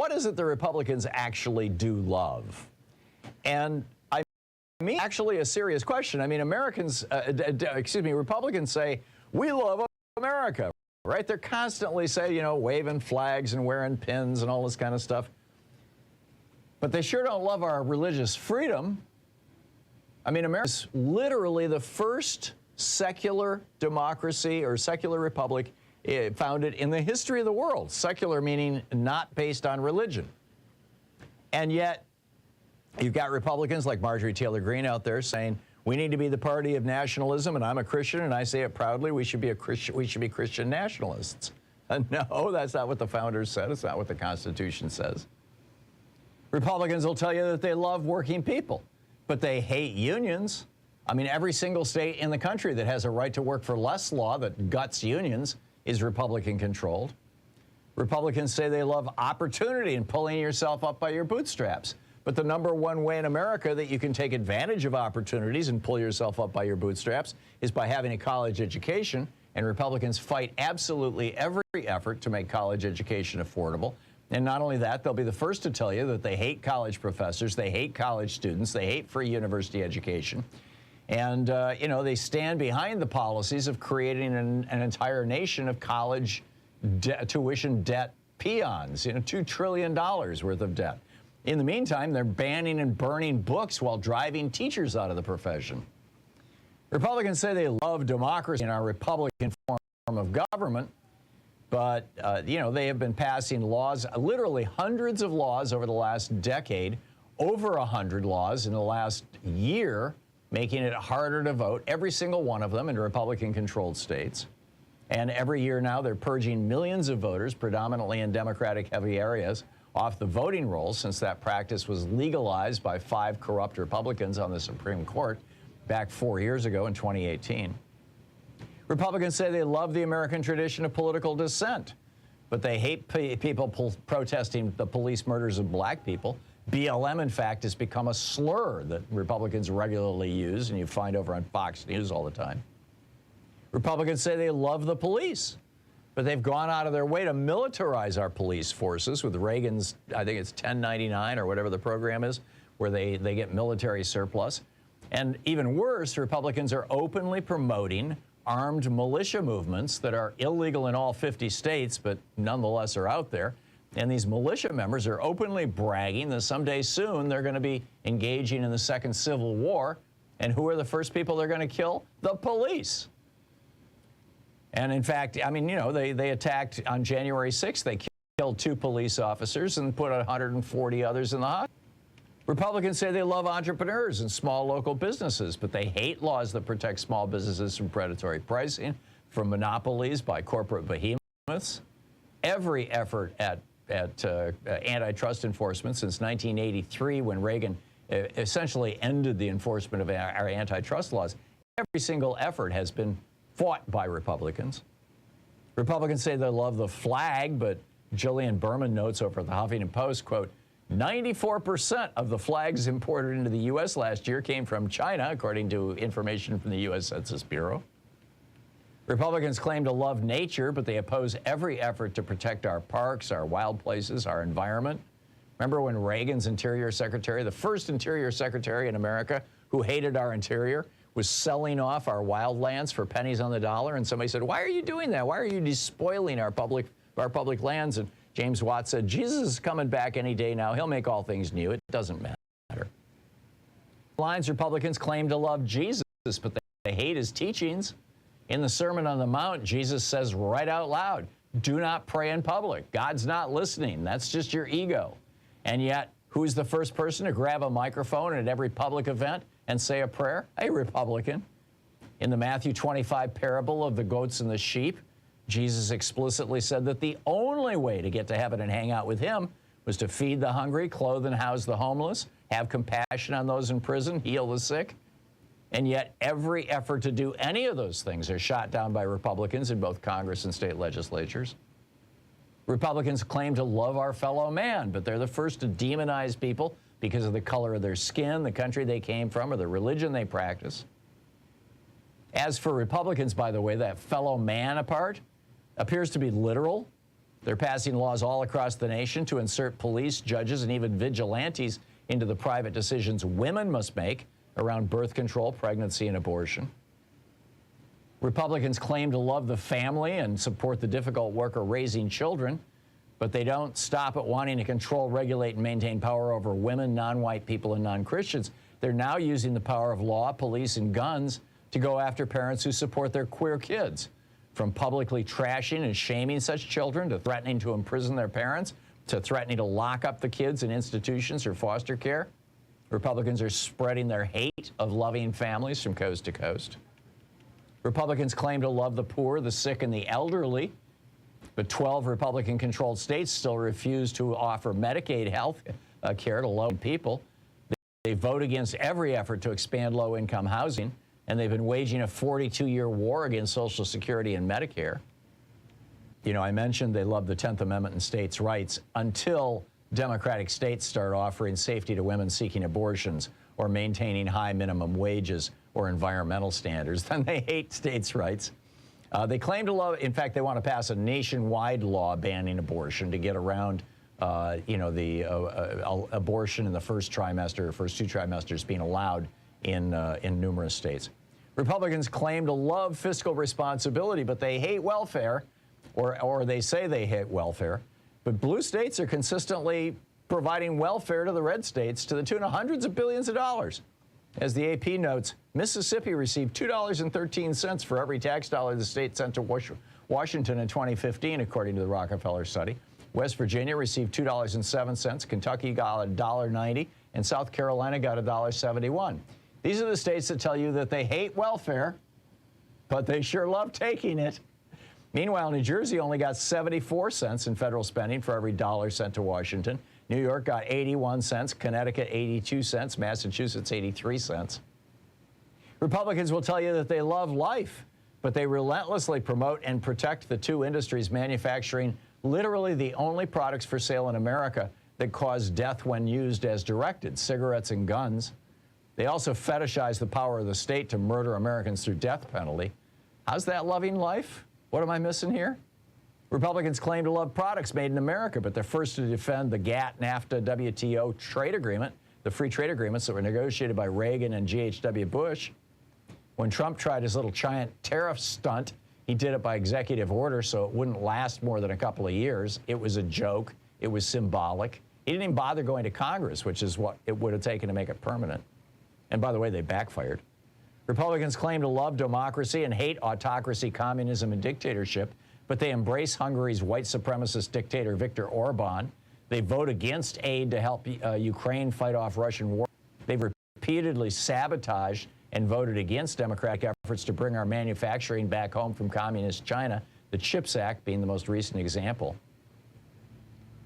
what is it the Republicans actually do love? And I mean, actually a serious question. I mean, Republicans say, we love America, right? They're constantly saying, you know, waving flags and wearing pins and all this kind of stuff. But they sure don't love our religious freedom. I mean, America is literally the first secular democracy or secular republic founded in the history of the world. Secular meaning not based on religion. And yet, you've got Republicans like Marjorie Taylor Greene out there saying, we need to be the party of nationalism, and I'm a Christian, and I say it proudly, we should be Christian nationalists. No, that's not what the founders said. It's not what the Constitution says. Republicans will tell you that they love working people, but they hate unions. I mean, every single state in the country that has a right to work for less law that guts unions is Republican-controlled. Republicans say they love opportunity and pulling yourself up by your bootstraps. But the number one way in America that you can take advantage of opportunities and pull yourself up by your bootstraps is by having a college education. And Republicans fight absolutely every effort to make college education affordable. And not only that, they'll be the first to tell you that they hate college professors, they hate college students, they hate free university education. And, you know, they stand behind the policies of creating an entire nation of college tuition debt peons, you know, $2 trillion worth of debt. In the meantime, they're banning and burning books while driving teachers out of the profession. Republicans say they love democracy and our Republican form of government, but, you know, they have been passing laws, literally hundreds of laws over the last decade, over 100 laws in the last year, making it harder to vote, every single one of them in Republican-controlled states. And every year now, they're purging millions of voters, predominantly in Democratic-heavy areas, off the voting rolls since that practice was legalized by 5 corrupt Republicans on the Supreme Court back 4 years ago in 2018. Republicans say they love the American tradition of political dissent, but they hate people protesting the police murders of black people. BLM, in fact, has become a slur that Republicans regularly use, and you find over on Fox News all the time. Republicans say they love the police, but they've gone out of their way to militarize our police forces with Reagan's, I think it's 1099 or whatever the program is, where they get military surplus. And even worse, Republicans are openly promoting armed militia movements that are illegal in all 50 states, but nonetheless are out there. And these militia members are openly bragging that someday soon they're going to be engaging in the second Civil War. And who are the first people they're going to kill? The police. And in fact, I mean, you know, they attacked on January 6th. They killed 2 police officers and put 140 others in the hospital. Republicans say they love entrepreneurs and small local businesses, but they hate laws that protect small businesses from predatory pricing, from monopolies by corporate behemoths. Every effort at antitrust enforcement since 1983, when Reagan essentially ended the enforcement of our antitrust laws, every single effort has been fought by Republicans. Republicans say they love the flag, but Jillian Berman notes over at the Huffington Post, quote, 94% of the flags imported into the U.S. last year came from China, according to information from the U.S. Census Bureau. Republicans claim to love nature, but they oppose every effort to protect our parks, our wild places, our environment. Remember when Reagan's Interior Secretary, the first Interior Secretary in America who hated our interior, was selling off our wildlands for pennies on the dollar? And somebody said, why are you doing that? Why are you despoiling our public lands? And James Watt said, Jesus is coming back any day now. He'll make all things new. It doesn't matter. Lines Republicans claim to love Jesus, but they hate his teachings. In the Sermon on the Mount, Jesus says right out loud, do not pray in public. God's not listening. That's just your ego. And yet, who's the first person to grab a microphone at every public event and say a prayer? A Republican. In the Matthew 25 parable of the goats and the sheep, Jesus explicitly said that the only way to get to heaven and hang out with him was to feed the hungry, clothe and house the homeless, have compassion on those in prison, heal the sick. And yet every effort to do any of those things are shot down by Republicans in both Congress and state legislatures. Republicans claim to love our fellow man, but they're the first to demonize people because of the color of their skin, the country they came from, or the religion they practice. As for Republicans, by the way, that fellow man part appears to be literal. They're passing laws all across the nation to insert police, judges, and even vigilantes into the private decisions women must make around birth control, pregnancy, and abortion. Republicans claim to love the family and support the difficult work of raising children, but they don't stop at wanting to control, regulate, and maintain power over women, non-white people, and non-Christians. They're now using the power of law, police, and guns to go after parents who support their queer kids. From publicly trashing and shaming such children to threatening to imprison their parents to threatening to lock up the kids in institutions or foster care, Republicans are spreading their hate of loving families from coast to coast. Republicans claim to love the poor, the sick, and the elderly, but 12 Republican-controlled states still refuse to offer Medicaid health care to low people. They vote against every effort to expand low-income housing, and they've been waging a 42-year war against Social Security and Medicare. You know, I mentioned they love the 10th Amendment and states' rights until Democratic states start offering safety to women seeking abortions or maintaining high minimum wages or environmental standards. Then they hate states' rights. They claim to love, in fact, they want to pass a nationwide law banning abortion to get around, abortion in the first trimester, first 2 trimesters being allowed in numerous states. Republicans claim to love fiscal responsibility, but they hate welfare, or they say they hate welfare. But blue states are consistently providing welfare to the red states to the tune of hundreds of billions of dollars. As the AP notes, Mississippi received $2.13 for every tax dollar the state sent to Washington in 2015, according to the Rockefeller study. West Virginia received $2.07, Kentucky got $1.90, and South Carolina got $1.71. These are the states that tell you that they hate welfare, but they sure love taking it. Meanwhile, New Jersey only got 74 cents in federal spending for every dollar sent to Washington. New York got 81 cents, Connecticut 82 cents, Massachusetts 83 cents. Republicans will tell you that they love life, but they relentlessly promote and protect the two industries manufacturing literally the only products for sale in America that cause death when used as directed, cigarettes and guns. They also fetishize the power of the state to murder Americans through death penalty. How's that loving life? What am I missing here? Republicans claim to love products made in America, but they're first to defend the GATT, NAFTA, WTO trade agreement, the free trade agreements that were negotiated by Reagan and G.H.W. Bush. When Trump tried his little giant tariff stunt, he did it by executive order so it wouldn't last more than a couple of years. It was a joke. It was symbolic. He didn't even bother going to Congress, which is what it would have taken to make it permanent. And by the way, they backfired. Republicans claim to love democracy and hate autocracy, communism, and dictatorship, but they embrace Hungary's white supremacist dictator Viktor Orban. They vote against aid to help Ukraine fight off Russian war. They've repeatedly sabotaged and voted against democratic efforts to bring our manufacturing back home from communist China, the CHIPS Act being the most recent example.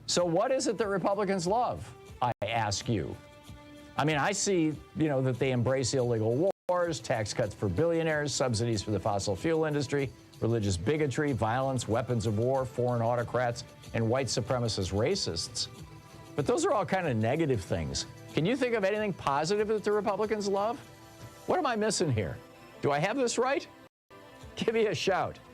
So what is it that Republicans love, I ask you? I mean, I see, that they embrace illegal wars, tax cuts for billionaires, subsidies for the fossil fuel industry, religious bigotry, violence, weapons of war, foreign autocrats, and white supremacist racists. But those are all kind of negative things. Can you think of anything positive that the Republicans love? What am I missing here? Do I have this right? Give me a shout.